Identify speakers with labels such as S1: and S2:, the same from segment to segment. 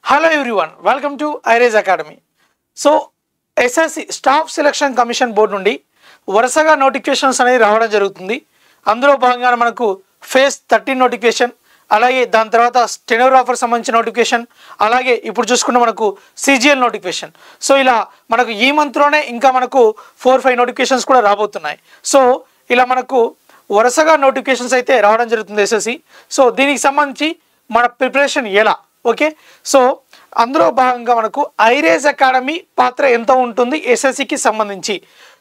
S1: Hello everyone, welcome to iRaise Academy. So SSC staff selection commission board నుండి వరుసగా notifications అనేది రావడం జరుగుతుంది. అందులో భాగంగా మనకు ఫేజ్ 13 నోటిఫికేషన్, అలాగే దాని తర్వాత స్టెనోగ్రాఫర్ సంబంధించిన నోటిఫికేషన్, అలాగే ఇప్పుడు చూసుకుంటే మనకు సిజిఎల్ నోటిఫికేషన్. సో ఇలా మనకు ఈ మంత్లోనే ఇంకా మనకు 4-5 నోటిఫికేషన్స్ కూడా రాబోతున్నాయి. సో ఇలా మనకు వరుసగా నోటిఫికేషన్స్ అయితే రావడం జరుగుతుంది ఎస్ఎస్సి. సో దీనికి సంబంధించి మన ప్రిపరేషన్ ఎలా, ఓకే. సో అందులో భాగంగా మనకు iRaise అకాడమీ పాత్ర ఎంత ఉంటుంది ఎస్ఎస్సికి సంబంధించి.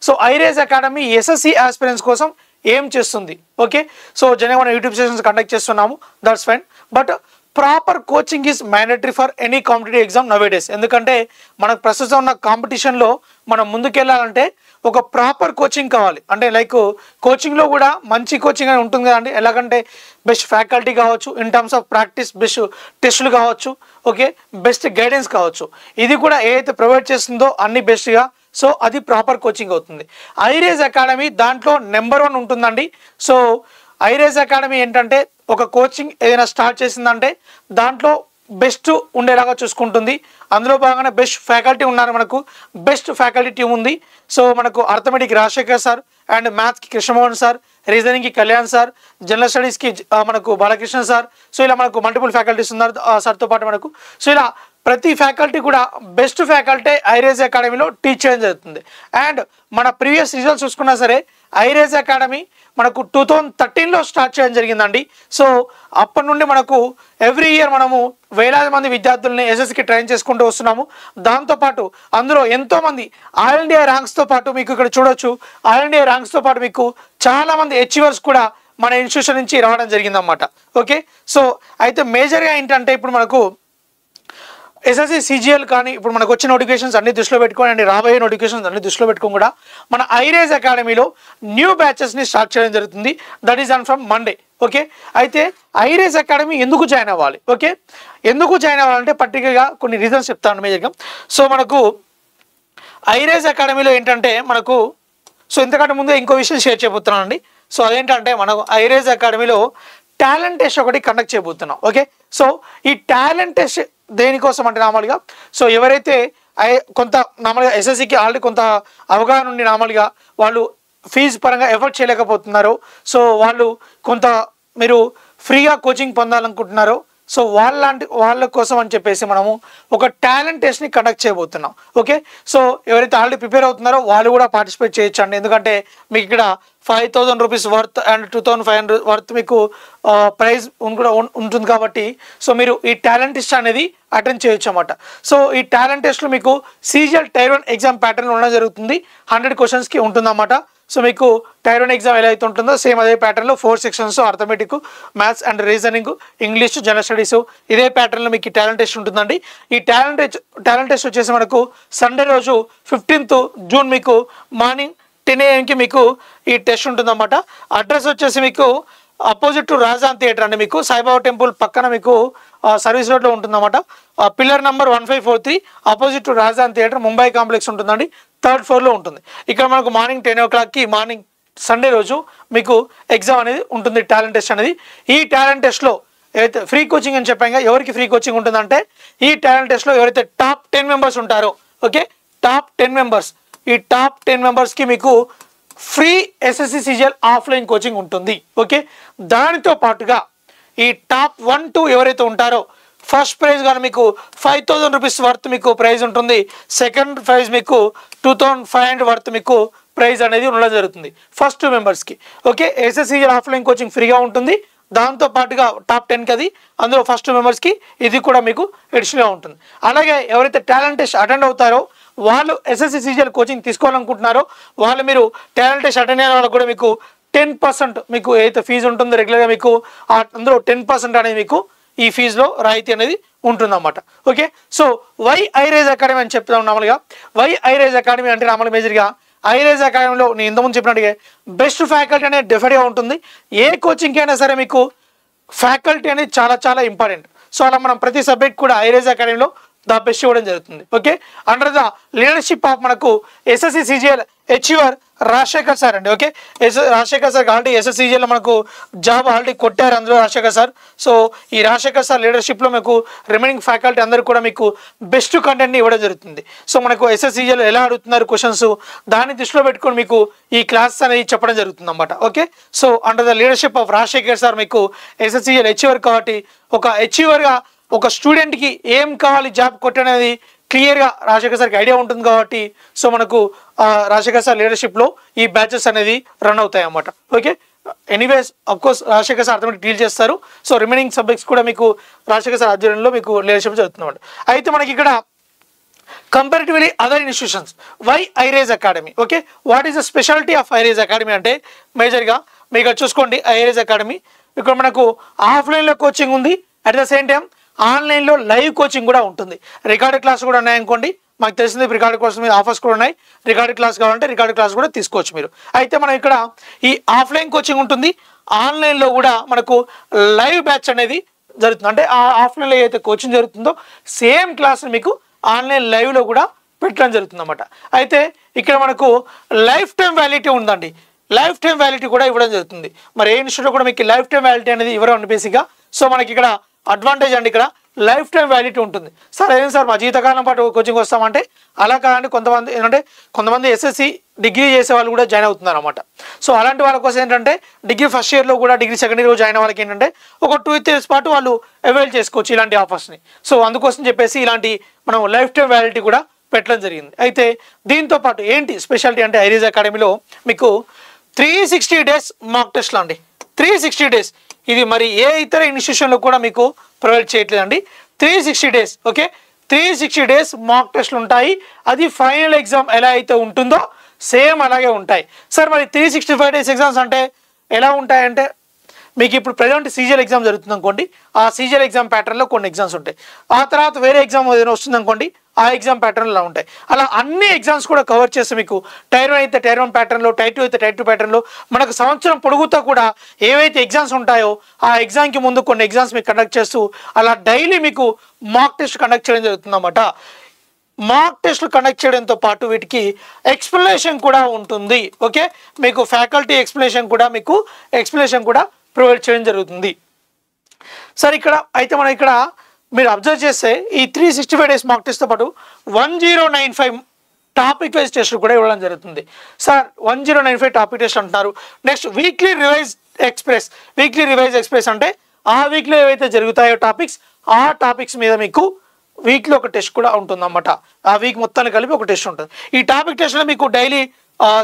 S1: So iRaise academy SSC aspirants కోసం ఏం చేస్తుంది, ఓకే. సో జనరల్గా మనం యూట్యూబ్ సెషన్స్ కండక్ట్ చేస్తున్నాము, that's fine. But proper coaching is mandatory for any competitive exam nowadays. ఎందుకంటే మనకు ప్రస్తుతం ఉన్న కాంపిటీషన్లో మనం ముందుకెళ్ళాలంటే ఒక ప్రాపర్ కోచింగ్ కావాలి. అంటే లైక్ కోచింగ్లో కూడా మంచి కోచింగ్ అని ఉంటుంది కదండి. ఎలాగంటే బెస్ట్ ఫ్యాకల్టీ కావచ్చు, in terms of practice best టెస్టులు కావచ్చు, ఓకే, బెస్ట్ గైడెన్స్ కావచ్చు. ఇది కూడా ఏదైతే ప్రొవైడ్ చేస్తుందో అన్ని బెస్ట్గా, సో అది ప్రాపర్ కోచింగ్ అవుతుంది. iRaise అకాడమీ దాంట్లో నెంబర్ 1 ఉంటుందండి. సో iRaise అకాడమీ ఏంటంటే ఒక కోచింగ్ ఏదైనా స్టార్ట్ చేసిందంటే దాంట్లో బెస్ట్ ఉండేలాగా చూసుకుంటుంది. అందులో భాగంగా బెస్ట్ ఫ్యాకల్టీ ఉన్నారు, మనకు బెస్ట్ ఫ్యాకల్టీ టీం ఉంది. సో మనకు అర్థమెటిక్ రాజశేఖర్ సార్, అండ్ మ్యాథ్స్కి కృష్ణమోహన్ సార్, రీజనింగ్కి కళ్యాణ్ సార్, జనరల్ స్టడీస్కి మనకు బాలకృష్ణ సార్. సో ఇలా మనకు మల్టిపుల్ ఫ్యాకల్టీస్ ఉన్నారు సార్తో పాటు మనకు. సో ఇలా ప్రతి ఫ్యాకల్టీ కూడా బెస్ట్ ఫ్యాకల్టీ iRaise అకాడమీలో టీచ్ చేయడం జరుగుతుంది. అండ్ మన ప్రీవియస్ రిజల్ట్స్ చూసుకున్నా సరే iRaise అకాడమీ మనకు 2013లో స్టార్ట్ చేయడం జరిగిందండి. సో అప్పటి నుండి మనకు ఎవ్రీ ఇయర్ మనము వేలాది మంది విద్యార్థుల్ని ఎస్ఎస్సికి ట్రైన్ చేసుకుంటూ వస్తున్నాము. దాంతోపాటు అందులో ఎంతోమంది ఆల్ ఇండియా ర్యాంక్స్తో పాటు మీకు ఇక్కడ చూడొచ్చు, ఆల్ ఇండియా ర్యాంక్స్తో పాటు మీకు చాలామంది అచీవర్స్ కూడా మన ఇన్స్టిట్యూషన్ నుంచి రావడం జరిగిందన్నమాట, ఓకే. సో అయితే మేజర్గా ఏంటంటే ఇప్పుడు మనకు ఎస్ఎస్సి సిజిఎల్ కానీ ఇప్పుడు మనకు వచ్చిన నోటిఫికేషన్స్ అన్ని దృష్టిలో పెట్టుకొని అండ్ రాబోయే నోటిఫికేషన్స్ అన్ని దృష్టిలో పెట్టుకొని కూడా మన iRaise అకాడమీలో న్యూ బ్యాచెస్ని స్టార్ట్ చేయడం జరుగుతుంది. That is on from Monday, okay. అయితే iRaise అకాడమీ ఎందుకు జాయిన్ అవ్వాలి, ఓకే, ఎందుకు జాయిన్ అవ్వాలంటే పర్టికులర్గా కొన్ని రీజన్స్ చెప్తాను మేజర్గా. సో మనకు iRaise అకాడమీలో ఏంటంటే మనకు, సో ఇంతకంటే ముందే ఇంకో విషయం షేర్ చేయబోతున్నాను అండి. సో అదేంటంటే మనకు iRaise అకాడమీలో టాలెంట్ టెస్ట్ ఒకటి కండక్ట్ చేయబోతున్నాం, ఓకే. సో ఈ టాలెంట్ టెస్ట్ దేనికోసం అంటే నార్మల్గా సో ఎవరైతే కొంత నార్మల్గా ఎస్ఎస్సికి ఆల్రెడీ కొంత అవగాహన ఉండి నార్మల్గా వాళ్ళు ఫీజు పరంగా ఎఫర్ట్ చేయలేకపోతున్నారో, సో వాళ్ళు కొంత మీరు ఫ్రీగా కోచింగ్ పొందాలనుకుంటున్నారో, సో వాళ్ళ కోసం అని చెప్పేసి మనము ఒక టాలెంట్ టెస్ట్ని కండక్ట్ చేయబోతున్నాం, ఓకే. సో ఎవరైతే ఆల్రెడీ ప్రిపేర్ అవుతున్నారో వాళ్ళు కూడా పార్టిసిపేట్ చేయొచ్చు అండి. ఎందుకంటే మీకు ఇక్కడ 5,000 రూపీస్ వర్త్ అండ్ 2,500 వర్త్ మీకు ప్రైజ్ కూడా ఉంటుంది కాబట్టి సో మీరు ఈ టాలెంట్ టెస్ట్ అనేది అటెండ్ చేయొచ్చు అన్నమాట. సో ఈ టాలెంట్ టెస్ట్లో మీకు సిజిఎల్ టైర్ 1 ఎగ్జామ్ ప్యాటర్న్ ఉండడం జరుగుతుంది. 100 క్వశ్చన్స్కి ఉంటుందన్నమాట. సో మీకు టైర్ 1 ఎగ్జామ్ ఎలా అయితే ఉంటుందో సేమ్ అదే ప్యాటర్న్లో 4 sections arithmetic, maths and reasoning, English, general studies ఇదే ప్యాటర్న్లో మీకు ఈ టాలెంట్ టెస్ట్ ఉంటుందండి. ఈ టాలెంట్ టెస్ట్ వచ్చేసి మనకు సండే రోజు 15th జూన్ మీకు మార్నింగ్ 10 AM మీకు ఈ టెస్ట్ ఉంటుందన్నమాట. అడ్రస్ వచ్చేసి మీకు అపోజిట్ టు రాజధాని థియేటర్ అండి, మీకు సాయిబాబా టెంపుల్ పక్కన మీకు సర్వీస్ రోడ్లో ఉంటుందన్నమాట. పిల్లర్ నెంబర్ 1543 అపోజిట్ టు రాజధాని థియేటర్, ముంబై కాంప్లెక్స్ ఉంటుందండి, 3rd ఫ్లోర్లో ఉంటుంది. ఇక్కడ మనకు మార్నింగ్ 10 o'clockకి మార్నింగ్ సండే రోజు మీకు ఎగ్జామ్ అనేది ఉంటుంది, టాలెంట్ టెస్ట్ అనేది. ఈ టాలెంట్ టెస్ట్లో ఏదైతే ఫ్రీ కోచింగ్ అని చెప్పాక ఎవరికి ఫ్రీ కోచింగ్ ఉంటుందంటే ఈ టాలెంట్ టెస్ట్లో ఎవరైతే టాప్ 10 మెంబర్స్ ఉంటారో, ఓకే, టాప్ 10 మెంబర్స్, ఈ టాప్ 10 మెంబర్స్కి మీకు free SSC CGL offline coaching ఉంటుంది, ఓకే. దానితో పాటుగా ఈ టాప్ 1, 2 ఎవరైతే ఉంటారో ఫస్ట్ ప్రైజ్ కానీ మీకు 5,000 రూపీస్ వర్త్ మీకు ప్రైజ్ ఉంటుంది. సెకండ్ ప్రైజ్ మీకు 2,500 వర్త్ మీకు ప్రైజ్ అనేది ఉండడం జరుగుతుంది ఫస్ట్ 2 మెంబర్స్కి, ఓకే. ఎస్ఎస్సి ఆఫ్లైన్ కోచింగ్ ఫ్రీగా ఉంటుంది. దాంతో పాటుగా టాప్ 10కి అది, అందులో ఫస్ట్ 2 మెంబర్స్కి ఇది కూడా మీకు ఎడిషనల్గా ఉంటుంది. అలాగే ఎవరైతే టాలెంట్ టెస్ట్ అటెండ్ అవుతారో వాళ్ళు ఎస్ఎస్సి సిజిఎల్ కోచింగ్ తీసుకోవాలనుకుంటున్నారో వాళ్ళు మీరు టాలెంట్ టెస్ట్ అటెండ్ అయిన వాళ్ళకు కూడా మీకు 10% మీకు ఏదైతే ఫీజు ఉంటుందో రెగ్యులర్గా మీకు అందులో 10% అనేది మీకు ఈ ఫీజులో రాయితీ అనేది ఉంటుందన్నమాట, okay. So why iRaise academy అని చెప్తాం నార్మల్గా. వై iRaise అకాడమీ అంటే నార్మల్ మేజర్గా iRaise అకాడమీలో నేను ఇంతకుముందు చెప్పినట్టుగా బెస్ట్ ఫ్యాకల్టీ అనేది డెఫినెట్గా ఉంటుంది. ఏ కోచింగ్కి అయినా సరే మీకు ఫ్యాకల్టీ అనేది చాలా చాలా ఇంపార్టెంట్. సో అలా మనం ప్రతి సబ్జెక్ట్ కూడా iRaise అకాడమీలో ద బెస్ట్ ఇవ్వడం జరుగుతుంది. Okay, under the leadership of మనకు SSC CGL achiever Rajasekhar sir అండి. ఓకే, రాజశేఖర్ సార్ ఆల్రెడీ ఎస్ఎస్సిజిఎల్లో మనకు జాబ్ ఆల్రెడీ కొట్టారు అందులో రాజశేఖర్ సార్. సో ఈ రాజశేఖర్ సార్ లీడర్షిప్లో మీకు రిమైనింగ్ ఫ్యాకల్టీ అందరూ కూడా మీకు బెస్ట్ కంటెంట్ని ఇవ్వడం జరుగుతుంది. సో మనకు ఎస్ఎస్సిజిఎల్ ఎలా అడుగుతున్నారు క్వశ్చన్స్, దాన్ని దృష్టిలో పెట్టుకొని మీకు ఈ క్లాసెస్ అనేది చెప్పడం జరుగుతుంది అన్నమాట. Okay, so under the leadership of Rajasekhar sir మీకు ఎస్ఎస్సిజిఎల్ అచీవర్ కాబట్టి ఒక అచీవర్గా ఒక స్టూడెంట్కి ఏం కావాలి జాబ్ కొట్టనేది క్లియర్గా రాజశేఖర్ సార్కి ఐడియా ఉంటుంది కాబట్టి సో మనకు రాజశేఖర్ సార్ లీడర్షిప్లో ఈ బ్యాచెస్ అనేది రన్ అవుతాయి అన్నమాట. Okay, anyways of course Rajasekhar sir automatic deal చేస్తారు. సో రిమైనింగ్ సబ్జెక్ట్స్ కూడా మీకు రాజశేఖర్ సార్ ఆధ్వర్యంలో మీకు లీడర్షిప్ జరుగుతుంది అన్నమాట. అయితే మనకి ఇక్కడ comparatively other institutions, why iRaise academy. Okay, what is the speciality of iRaise academy అంటే మేజర్గా మీకు ఇక్కడ చూసుకోండి. ఐరేజ్ అకాడమీ ఇక్కడ మనకు ఆఫ్లైన్లో కోచింగ్ ఉంది, అట్ ద సేమ్ టైం ఆన్లైన్లో లైవ్ కోచింగ్ కూడా ఉంటుంది. రికార్డెడ్ క్లాస్ కూడా ఉన్నాయనుకోండి, మాకు తెలిసింది రికార్డెడ్ కోర్స్ మీద ఆఫర్స్ కూడా ఉన్నాయి. రికార్డెడ్ క్లాస్ కావాలంటే రికార్డెడ్ క్లాస్ కూడా తీసుకోవచ్చు మీరు. అయితే మనం ఇక్కడ ఈ ఆఫ్లైన్ కోచింగ్ ఉంటుంది, ఆన్లైన్లో కూడా మనకు లైవ్ బ్యాచ్ అనేది జరుగుతుంది. అంటే ఆ ఆఫ్లైన్లో ఏదైతే కోచింగ్ జరుగుతుందో సేమ్ క్లాస్ని మీకు ఆన్లైన్ లైవ్లో కూడా పెట్టడం జరుగుతుంది అన్నమాట. అయితే ఇక్కడ మనకు లైఫ్ టైం వ్యాలిడిటీ ఉందండి, లైఫ్ టైం వ్యాలిడిటీ కూడా ఇవ్వడం జరుగుతుంది. మరి ఏ ఇన్స్టిట్యూట్లో కూడా మీకు లైఫ్ టైం వ్యాలిడిటీ అనేది ఇవ్వడం బేసిక్గా. సో మనకి ఇక్కడ అడ్వాంటేజ్ అండి, ఇక్కడ లైఫ్ టైం వ్యాలిడిటీ ఉంటుంది. సార్ ఏం సార్ మా జీవితకాలం పాటు కోచింగ్ వస్తామంటే అలా కాదండి. కొంతమంది ఏంటంటే కొంతమంది ఎస్ఎస్సి డిగ్రీ చేసే వాళ్ళు కూడా జాయిన్ అవుతున్నారు అన్నమాట. సో అలాంటి వాళ్ళ కోసం ఏంటంటే డిగ్రీ ఫస్ట్ ఇయర్లో కూడా డిగ్రీ సెకండ్ ఇయర్ జాయిన్ వాళ్ళకి ఏంటంటే ఒక 2 years పాటు వాళ్ళు అవైల్ చేసుకోవచ్చు ఇలాంటి ఆఫర్స్ని. సో అందుకోసం చెప్పేసి ఇలాంటి మనం లైఫ్ టైం వ్యాలిడిటీ కూడా పెట్టడం జరిగింది. అయితే దీంతో పాటు ఏంటి స్పెషాలిటీ అంటే ఐరేజ్ అకాడమీలో మీకు 360 days మాక్ టెస్ట్లు అండి. 360 days ఇది మరి ఏ ఇతర ఇన్స్టిట్యూషన్లో కూడా మీకు ప్రొవైడ్ చేయట్లేదండి. 360 days. ఓకే, 360 days మాక్ టెస్ట్లు ఉంటాయి. అది ఫైనల్ ఎగ్జామ్ ఎలా అయితే ఉంటుందో సేమ్ అలాగే ఉంటాయి. సార్ మరి 365 days ఎగ్జామ్స్ అంటే ఎలా ఉంటాయంటే మీకు ఇప్పుడు ప్రజెంట్ సీజీఎల్ ఎగ్జామ్ జరుగుతుంది అనుకోండి, ఆ సీజీఎల్ ఎగ్జామ్ ప్యాటర్న్లో కొన్ని ఎగ్జామ్స్ ఉంటాయి. ఆ తర్వాత వేరే ఎగ్జామ్ ఏదైనా వస్తుంది అనుకోండి, ఆ ఎగ్జామ్ ప్యాటర్న్లో ఉంటాయి. అలా అన్ని ఎగ్జామ్స్ కూడా కవర్ చేస్తే మీకు టైర్ 1 అయితే టైర్ 1 ప్యాటర్న్లో, టైర్ 2 అయితే టైర్ 2 ప్యాటర్న్లో మనకు సంవత్సరం పొడుగుతా కూడా ఏవైతే ఎగ్జామ్స్ ఉంటాయో ఆ ఎగ్జామ్కి ముందు కొన్ని ఎగ్జామ్స్ మీకు కండక్ట్ చేస్తూ అలా డైలీ మీకు మాక్ టెస్ట్ కండక్ట్ చేయడం జరుగుతుంది అన్నమాట. మాక్ టెస్ట్లు కండక్ట్ చేయడంతో పాటు వీటికి ఎక్స్ప్లెనేషన్ కూడా ఉంటుంది. ఓకే, మీకు ఫ్యాకల్టీ ఎక్స్ప్లెనేషన్ కూడా ప్రొవైడ్ చేయడం జరుగుతుంది. సార్ ఇక్కడ అయితే మనం ఇక్కడ మీరు అబ్జర్వ్ చేస్తే ఈ 365 days మాక్ టెస్ట్తో పాటు 1095 టాపిక్ వైజ్ టెస్ట్లు కూడా ఇవ్వడం జరుగుతుంది. సార్ 1095 టాపిక్ టెస్ట్ అంటున్నారు. నెక్స్ట్ వీక్లీ రివైజ్ ఎక్స్ప్రెస్ అంటే ఆ వీక్లో ఏవైతే జరుగుతాయో టాపిక్స్, ఆ టాపిక్స్ మీద మీకు వీక్లో ఒక టెస్ట్ కూడా ఉంటుంది అన్నమాట. ఆ వీక్ మొత్తాన్ని కలిపి ఒక టెస్ట్ ఉంటుంది. ఈ టాపిక్ టెస్ట్లో మీకు డైలీ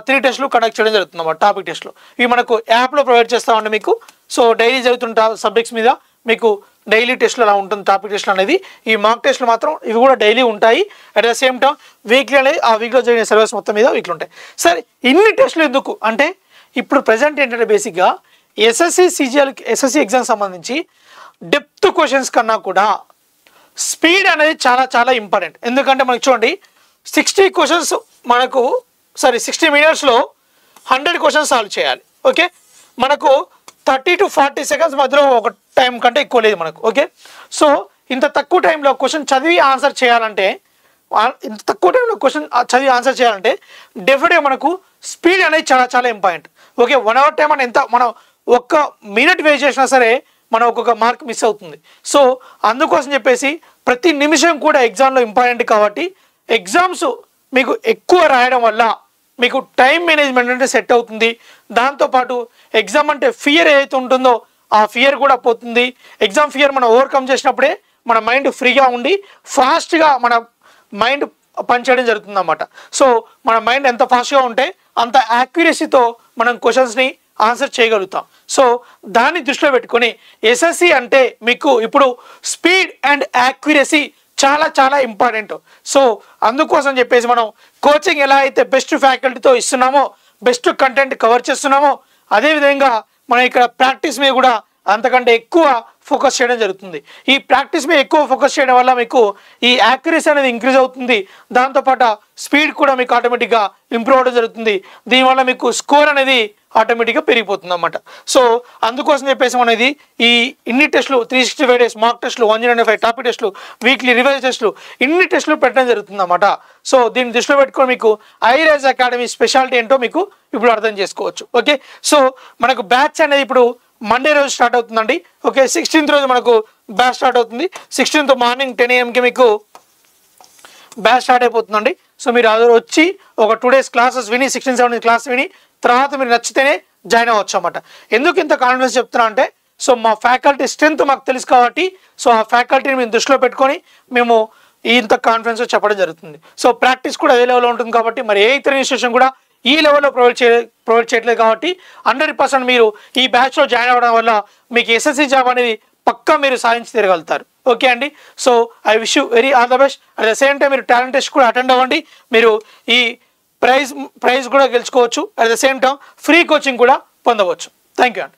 S1: 3 టెస్ట్లు కండక్ట్ చేయడం జరుగుతుంది అన్నమాట. టాపిక్ టెస్ట్లు ఇవి మనకు యాప్లో ప్రొవైడ్ చేస్తామండి మీకు. సో డైలీ జరుగుతున్న సబ్జెక్ట్స్ మీద మీకు డైలీ టెస్ట్లు అలా ఉంటుంది. టాపిక్ టెస్ట్లు అనేది ఈ మాక్ టెస్ట్లు మాత్రం ఇవి కూడా డైలీ ఉంటాయి. At the same time weekly అనేది ఆ వీక్లో జరిగిన సిలబస్ మొత్తం మీద వీక్లు ఉంటాయి. సరే ఇన్ని టెస్ట్లు ఎందుకు అంటే ఇప్పుడు ప్రజెంట్ ఏంటంటే బేసిక్గా ఎస్ఎస్సి ఎగ్జామ్ సంబంధించి డెప్త్ క్వశ్చన్స్ కన్నా కూడా స్పీడ్ అనేది చాలా ఇంపార్టెంట్. ఎందుకంటే మనకి చూడండి 60 questions మనకు 60 minutesలో 100 questions సాల్వ్ చేయాలి. ఓకే, మనకు 30 to 40 seconds మధ్యలో ఒక టైం కంటే ఎక్కువ లేదు మనకు. ఓకే, సో ఇంత తక్కువ టైంలో క్వశ్చన్ చదివి ఆన్సర్ చేయాలంటే డెఫినెట్గా మనకు స్పీడ్ అనేది చాలా ఇంపార్టెంట్. ఓకే, 1 hour టైం అని ఎంత మనం 1 minute వేస్ట్ చేసినా సరే మనం ఒక్కొక్క మార్క్ మిస్ అవుతుంది. సో అందుకోసం చెప్పేసి ప్రతి నిమిషం కూడా ఎగ్జామ్లో ఇంపార్టెంట్ కాబట్టి ఎగ్జామ్స్ మీకు ఎక్కువ రాయడం వల్ల మీకు టైం మేనేజ్మెంట్ అంటే సెట్ అవుతుంది. దాంతోపాటు ఎగ్జామ్ అంటే ఫియర్ ఏదైతే ఉంటుందో ఆ ఫియర్ కూడా పోతుంది. ఎగ్జామ్ ఫియర్ మనం ఓవర్కమ్ చేసినప్పుడే మన మైండ్ ఫ్రీగా ఉండి ఫాస్ట్గా మన మైండ్ పనిచేయడం జరుగుతుంది అన్నమాట. సో మన మైండ్ ఎంత ఫాస్ట్గా ఉంటే అంత యాక్యురసీతో మనం క్వశ్చన్స్ని ఆన్సర్ చేయగలుగుతాం. సో దాన్ని దృష్టిలో పెట్టుకొని ఎస్ఎస్సి అంటే మీకు ఇప్పుడు స్పీడ్ అండ్ యాక్యురసీ చాలా ఇంపార్టెంట్. సో అందుకోసం చెప్పేసి మనం కోచింగ్ ఎలా అయితే బెస్ట్ ఫ్యాకల్టీతో ఇస్తున్నామో, బెస్ట్ కంటెంట్ కవర్ చేస్తున్నామో, అదేవిధంగా మనం ఇక్కడ ప్రాక్టీస్ మీద కూడా అంతకంటే ఎక్కువ ఫోకస్ చేయడం జరుగుతుంది. ఈ ప్రాక్టీస్ మీద ఎక్కువ ఫోకస్ చేయడం వల్ల మీకు ఈ యాక్యురసీ అనేది ఇంక్రీజ్ అవుతుంది. దాంతోపాటు స్పీడ్ కూడా మీకు ఆటోమేటిక్గా ఇంప్రూవ్ అవడం జరుగుతుంది. దీనివల్ల మీకు స్కోర్ అనేది ఆటోమేటిక్గా పెరిగిపోతుంది అన్నమాట. సో అందుకోసం చెప్పేసి అనేది ఈ ఇన్ని టెస్టులు 365 డేస్ మాక్ టెస్టులు 195 టాపిక్ టెస్టులు వీక్లీ రివైజ్ టెస్టులు ఇన్ని టెస్టులు పెట్టడం జరుగుతుంది అన్నమాట. సో దీన్ని దృష్టిలో పెట్టుకొని మీకు ఐరైజ్ అకాడమీ స్పెషాలిటీ ఏంటో మీకు ఇప్పుడు అర్థం చేసుకోవచ్చు. ఓకే, సో మనకు బ్యాచ్ అనేది ఇప్పుడు మండే రోజు స్టార్ట్ అవుతుందండి. ఓకే, 16th రోజు మనకు బ్యాచ్ స్టార్ట్ అవుతుంది. 16th మార్నింగ్ 10 AM మీకు బ్యాచ్ స్టార్ట్ అయిపోతుందండి. సో మీరు అది వచ్చి ఒక 2 days క్లాసెస్ విని 16, 17 క్లాస్ విని తర్వాత మీరు నచ్చితేనే జాయిన్ అవ్వచ్చు అన్నమాట. ఎందుకు ఇంత కాన్ఫిడెన్స్ చెప్తున్నా అంటే సో మా ఫ్యాకల్టీ స్ట్రెంత్ మాకు తెలుసు కాబట్టి సో ఆ ఫ్యాకల్టీని మేము దృష్టిలో పెట్టుకొని మేము ఇంత కాన్ఫిడెన్స్ చెప్పడం జరుగుతుంది. సో ప్రాక్టీస్ కూడా అదే లెవెల్లో ఉంటుంది కాబట్టి మరి ఏ ఇతర ఇన్స్టిట్యూషన్ కూడా ఈ లెవెల్లో ప్రొవైడ్ చేయట్లేదు కాబట్టి 100% మీరు ఈ బ్యాచ్లో జాయిన్ అవ్వడం వల్ల మీకు ఎస్ఎస్సి జాబ్ అనేది పక్కా మీరు సాధించి తిరగలుగుతారు. ఓకే అండి, so I wish you very all the best. At the same time మీరు టాలెంట్ టెస్ట్ కూడా అటెండ్ అవ్వండి. మీరు ఈ ప్రైజ్ కూడా గెలుచుకోవచ్చు. At the same time free coaching కూడా పొందవచ్చు. థ్యాంక్ యూ అండి.